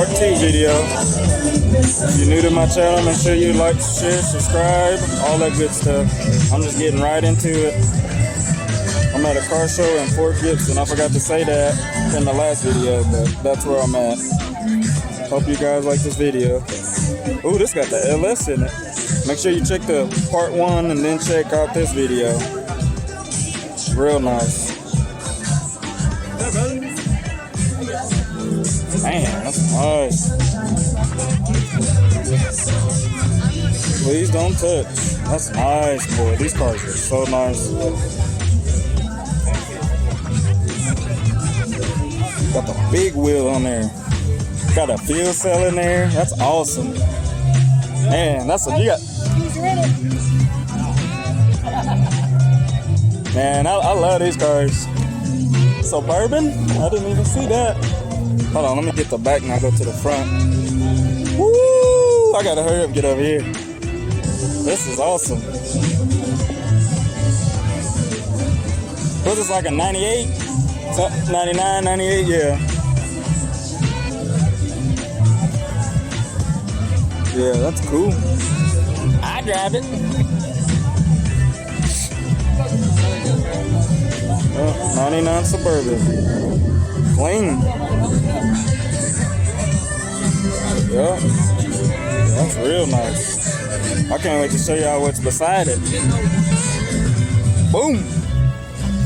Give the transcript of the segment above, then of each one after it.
part 2 video. If you're new to my channel, make sure you like, share, subscribe, all that good stuff. I'm just getting right into it. I'm at a car show in Fort Gibson. I forgot to say that in the last video, but that's where I'm at. Hope you guys like this video. Ooh, this got the LS in it. Make sure you check the part 1 and then check out this video. Real nice. Man, that's nice. Please don't touch. That's nice, boy. These cars are so nice. Got the big wheel on there. Got a fuel cell in there. That's awesome. Man, that's what you got. Man, I love these cars. Suburban? I didn't even see that. Hold on, let me get the back and I'll go to the front. Woo! I gotta hurry up and get over here. This is awesome. Was this like a 98? 99, 98, yeah. Yeah, that's cool. I drive it. 99 Suburban. Clean. Yeah. That's real nice. I can't wait to show y'all what's beside it. Boom.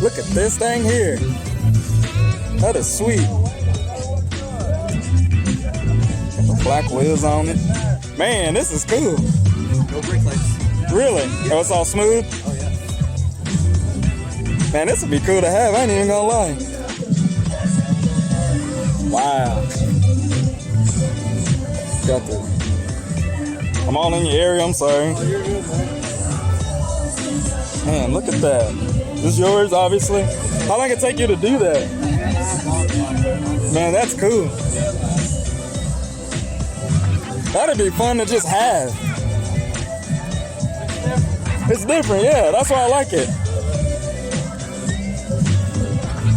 Look at this thing here. That is sweet. Got the black wheels on it. Man, this is cool. No brake lights. Really? Yep. Oh, it's all smooth? Oh, yeah. Man, this would be cool to have. I ain't even gonna lie. Wow. Got the... I'm all in your area, I'm sorry. Oh, you're good, man. Man, look at that. This is yours, obviously. How long it take you to do that? Man, that's cool. That'd be fun to just have. It's different, yeah. That's why I like it.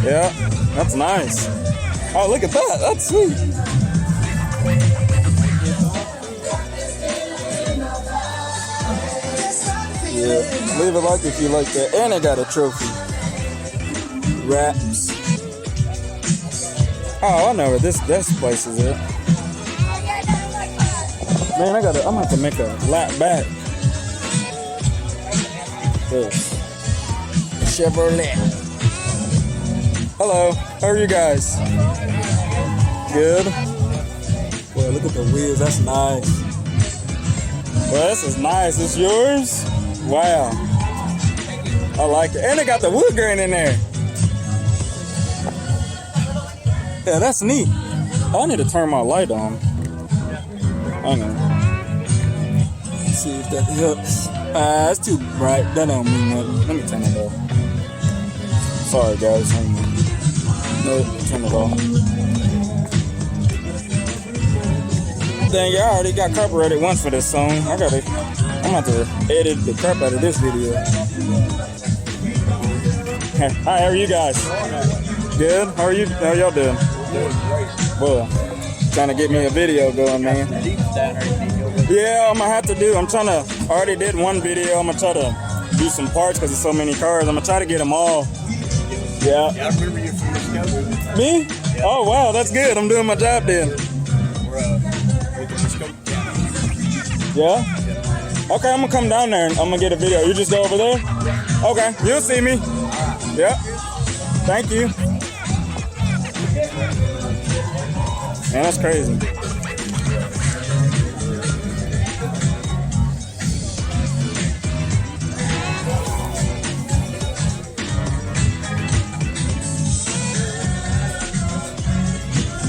Yeah, that's nice. Oh, look at that. That's sweet. Yeah, leave a like if you like that. And it got a trophy. Wraps. Oh, I know where this place is at. Man, I'm gonna have to make a lap back. This Chevrolet. Hello, how are you guys? Good. Boy, look at the wheels. That's nice. Well, this is nice. It's yours? Wow. I like it. And it got the wood grain in there. Yeah, that's neat. I need to turn my light on. Hang on. Let's see if that helps. It's too bright. That don't mean nothing. Let me turn it off. Sorry, guys. Hang on. Nope, turn it off. Dang, y'all already got copyrighted once for this song. I'm gonna have to edit the crap out of this video. Hi, how are you guys? Good? How are you? How y'all doing? Boy, trying to get me a video going, man. Yeah, I'm gonna have to do. I already did one video. I'm gonna try to do some parts because there's so many cars. I'm gonna try to get them all. Yeah. Yeah, I remember you from the scope. Me? Yeah. Oh, wow, that's good. I'm doing my job then. We're with the scope. Yeah? Okay, I'm gonna come down there and I'm gonna get a video. You just go over there? Yeah. Okay, you'll see me. Yeah. Thank you. Man, that's crazy.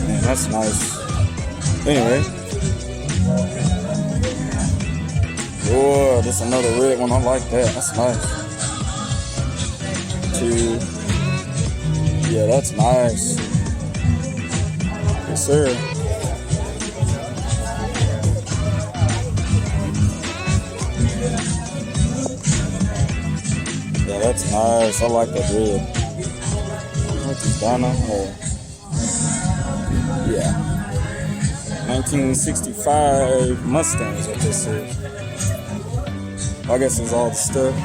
Man, that's nice. Anyway. Whoa, this is another red one. I like that. That's nice. 2. Yeah, that's nice. Yes, sir. Yeah, that's nice. I like that red. What's this, Donna? Oh. Yeah. 1965 Mustangs, what this is. I guess it's all the stuff.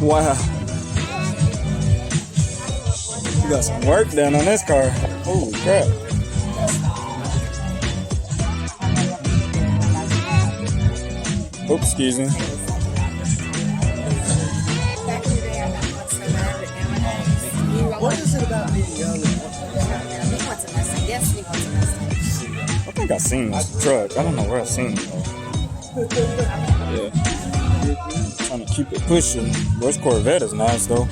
Wow. You got some work done on this car. Holy crap. Oops, excuse me. What is it about being young? I think I've seen this truck. I don't know where I've seen it though. Yeah. Trying to keep it pushing. This Corvette is nice though.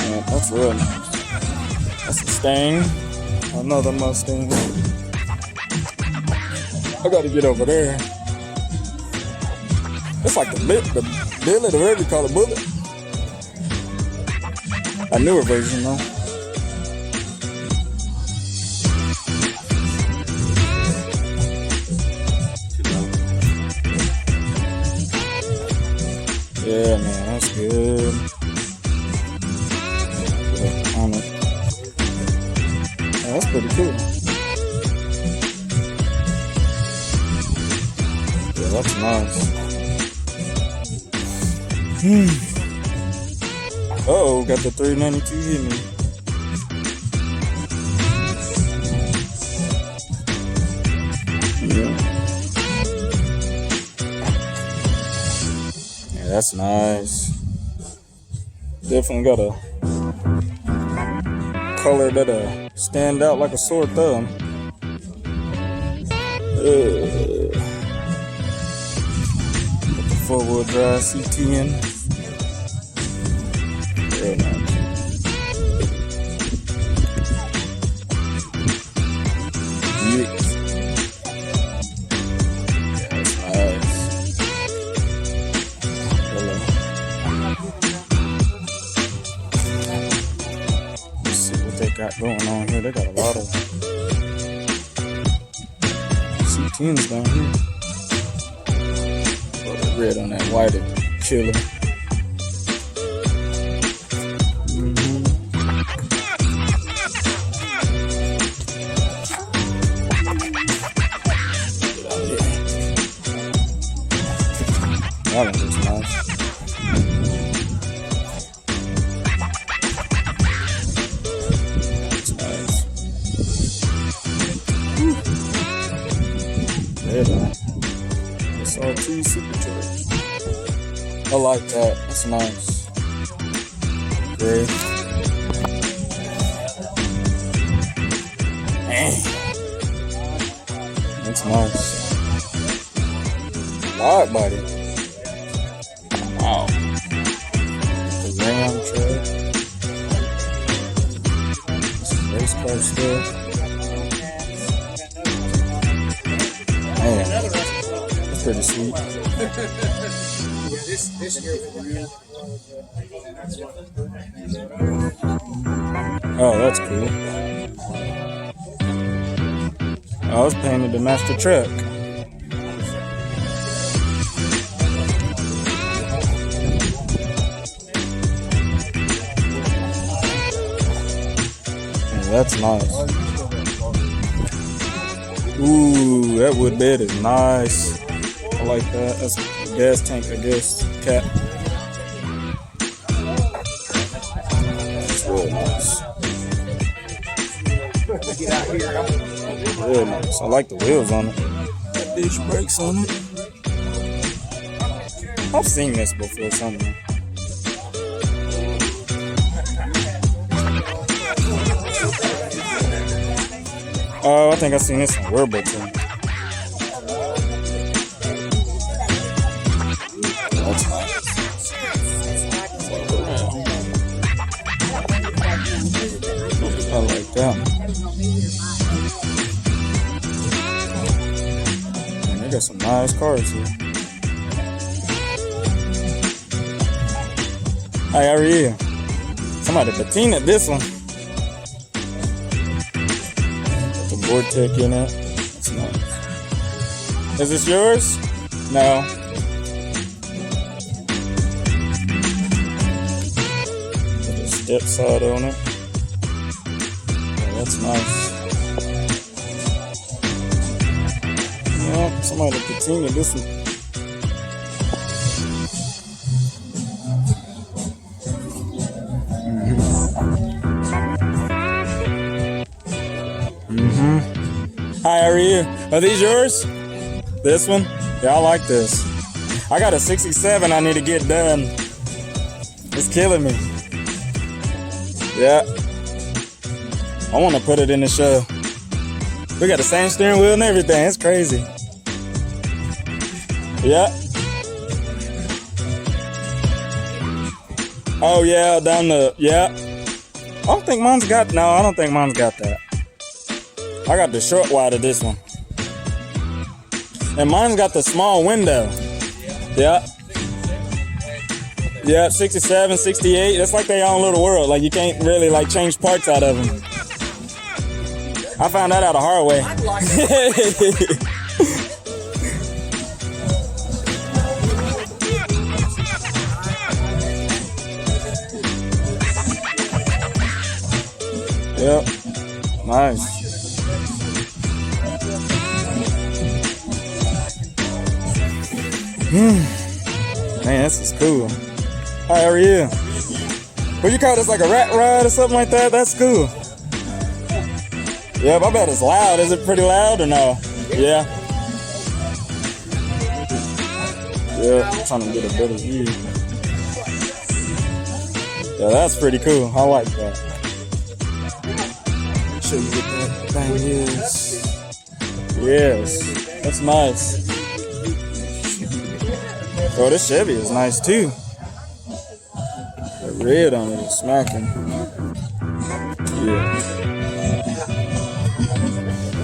Yeah, that's real nice. That's a Mustang. Another Mustang. I gotta get over there. It's like the Billy, the whatever you call it, Bullet. A newer version though. Yeah, man, that's good. On it. Yeah, that's pretty cool. Yeah, that's nice. Uh-oh, got the 392 hitting me. Yeah, that's nice. Definitely got a color that'll stand out like a sore thumb. Got the 4-wheel drive C10. Very nice. Yeah. That's nice. Hello. Let's see what they got going on here. They got a lot of C10s down here. Oh, the red on that white killer. That one looks nice. That's nice. Red one. SRT Supercharged. I like that. That's nice. Gray. That's nice. Wide body. Wow. The Ram truck. Some race car stuff. Man, that's pretty sweet. Oh, that's cool. I was painted to match the truck. That's nice. Ooh, that wood bed is nice. I like that. That's a gas tank, I guess. Cap. That's real nice. Real nice. I like the wheels on it. Got disc brakes on it. I've seen this before somewhere. I think I've seen this in Werble too. That's nice. I like that. Man, they got some nice cars here. Hi, how are you? Somebody patinaed this one. Vortec in it. That's nice. Is this yours? No. Yep, saw it on it. Yeah, that's nice. Yeah, somebody continue this one. Hi, how are you? Are these yours? This one? Yeah, I like this. I got a 67 I need to get done. It's killing me. Yeah. I want to put it in the show. We got the same steering wheel and everything. It's crazy. Yeah. Oh, yeah, down the, yeah. I don't think mine's got that. I got the short wide of this one. And mine's got the small window. Yeah. Yeah, 67, 68. That's like their own little world. Like you can't really like change parts out of them. I found that out the hard way. Yep. Nice. Man, this is cool. Hi, how are you? What you call this, like a rat ride or something like that? That's cool. Yeah, I bet it's loud. Is it pretty loud or no? Yeah. Yeah, I'm trying to get a better view. Yeah, that's pretty cool. I like that. Make sure you get that thing is. Yes, that's nice. Oh, this Chevy is nice too. The red on it is smacking. Yeah.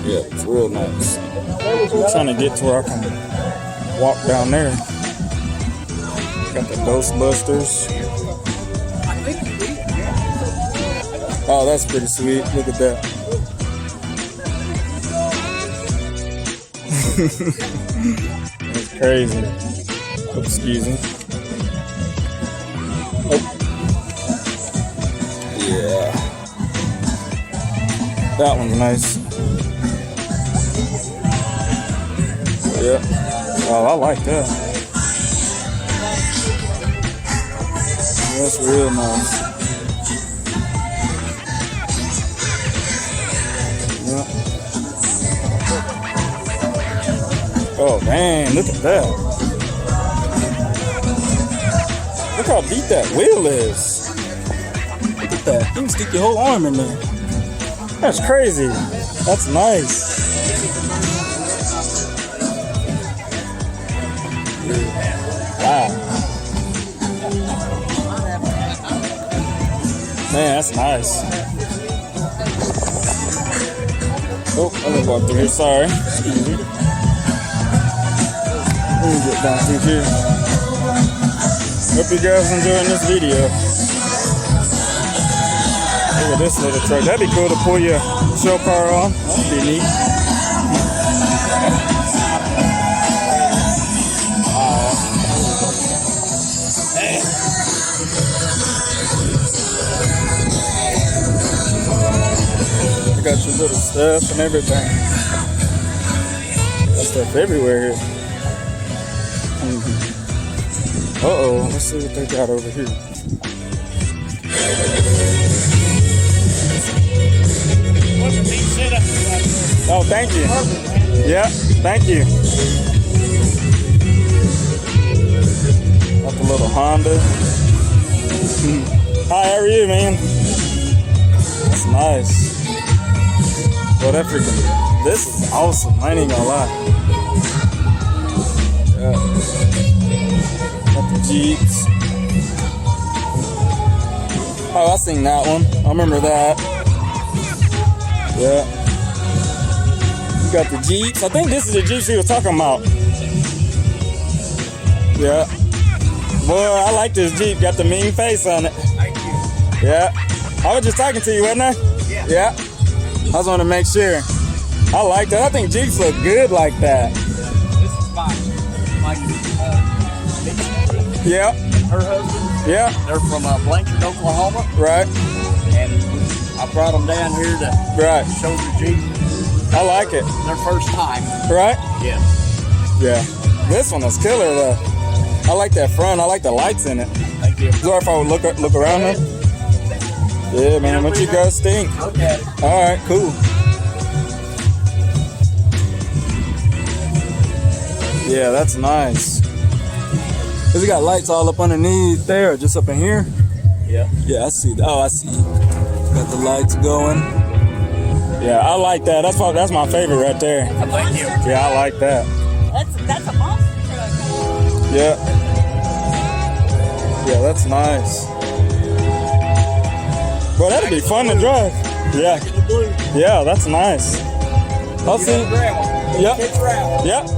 Yeah, it's real nice. I'm trying to get to where I can walk down there. Got the Ghostbusters. Oh, that's pretty sweet. Look at that. That's crazy. Oops, excuse me. Oh. Yeah. That one's nice. Yeah. Oh, I like that. That's real nice. Yeah. Oh, man, look at that. Look how deep that wheel is. Look at that. You can stick your whole arm in there. That's crazy. That's nice. Wow. Man, that's nice. Oh, I'm gonna walk through here. Sorry. Excuse me. Let me get down through here. Hope you guys enjoying this video. Look at this little truck. That'd be cool to pull your show car on. That'd be neat. You got your little stuff and everything. Got stuff everywhere here. Uh-oh, let's see what they got over here. Oh, thank you. Yeah, thank you. Got the little Honda. Hi, how are you, man? That's nice. Well, that freaking, this is awesome. I ain't gonna lie. Yeah. Got the Jeeps. Oh, I seen that one. I remember that. Yeah. You got the Jeeps. I think this is the Jeeps he was talking about. Yeah. Boy, I like this Jeep. Got the mean face on it. Thank you. Yeah. I was just talking to you, wasn't I? Yeah. Yeah. I just want to make sure. I like that. I think Jeeps look good like that. This is my Yeah. her husband. Yeah. They're from Blanchard, Oklahoma, Right. and I brought them down here to Right. show the Jeep I like it. their first time. Right. Yeah. Yeah. This one is killer though. I like that front. I like the lights in it. Thank you. Sorry if I would look around there. Yeah, man. What you guys think? Look at it. All right. Cool. Yeah, that's nice. Cause it got lights all up underneath there, just up in here. Yeah. Yeah, I see. Oh, I see. Got the lights going. Yeah, I like that. That's my favorite right there. Thank you. Yeah, I like that. That's a monster truck. Yeah. Yeah, that's nice. Well, that'd be fun to drive. Yeah. In the blue. Yeah, that's nice. I'll see. Yep. Kids round. Yep.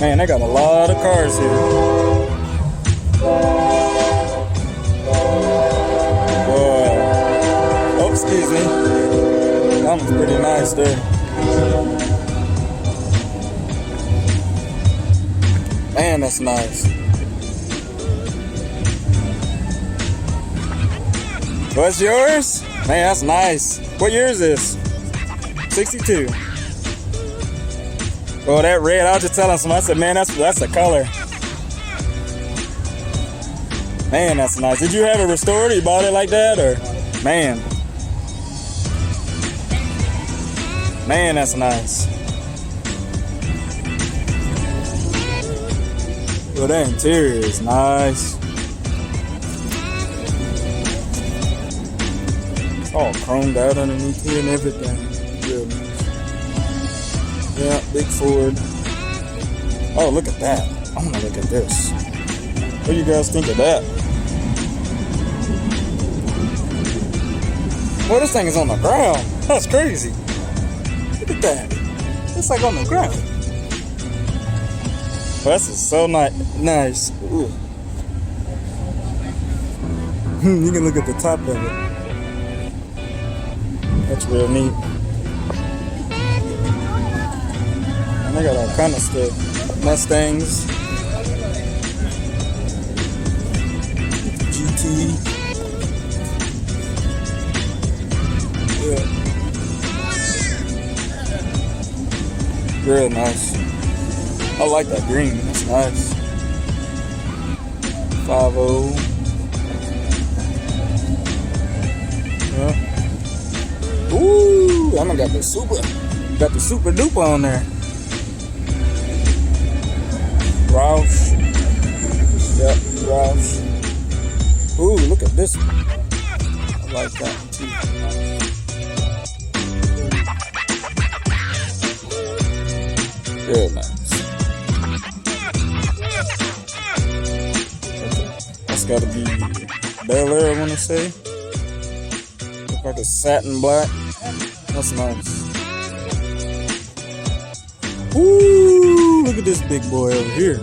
Man, they got a lot of cars here. Boy. Oh, excuse me. That one's pretty nice there. Man, that's nice. What's yours? Man, that's nice. What year is this? 62. Oh, that red, I was just telling someone, I said, man, that's the color. Man, that's nice. Did you have it restored? You bought it like that, or? Man. Man, that's nice. Well, that interior is nice. It's all chromed out underneath here and everything. Real nice. Yeah, big Ford. Oh, look at that. I want to look at this. What do you guys think of that? Well, this thing is on the ground. That's crazy. Look at that. It's like on the ground. Well, this is so nice. Ooh. You can look at the top of it. That's real neat. And they got all kind of stuff. Mustangs. GT. Yeah. Real nice. I like that green. That's nice. 5.0. Yeah. Ooh, I got the super duper on there. Roush. Yep, Roush. Ooh, look at this one. I like that one too. Real nice. That's gotta be Bel Air, I wanna say. Look like a satin black. That's nice. Ooh, look at this big boy over here.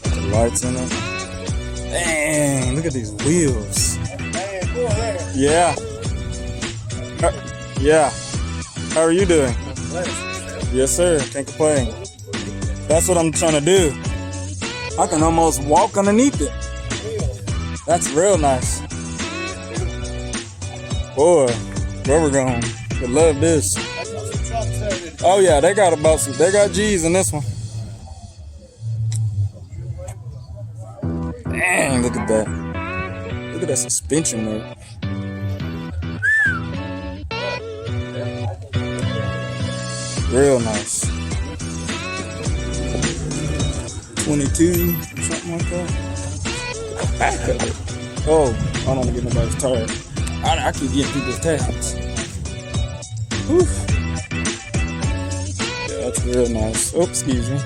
The lights in it. Dang, look at these wheels. Yeah. Yeah. How are you doing? Yes, sir. Can't complain. That's what I'm trying to do. I can almost walk underneath it. That's real nice. Boy, where we're going. I love this. Oh yeah, they got G's in this one. Dang, look at that. Look at that suspension work. Real nice. 22, something like that. Back of it. Oh, I don't want to get nobody's tired. I keep getting people's tabs. Whew. Yeah, that's real nice. Oh, excuse me.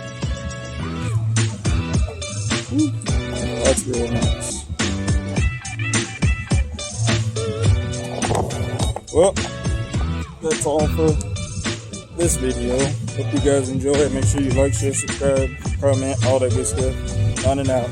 Whew. Yeah, that's real nice. Well, that's all for this video. Hope you guys enjoy it. Make sure you like, share, subscribe, comment, all that good stuff. Signing out.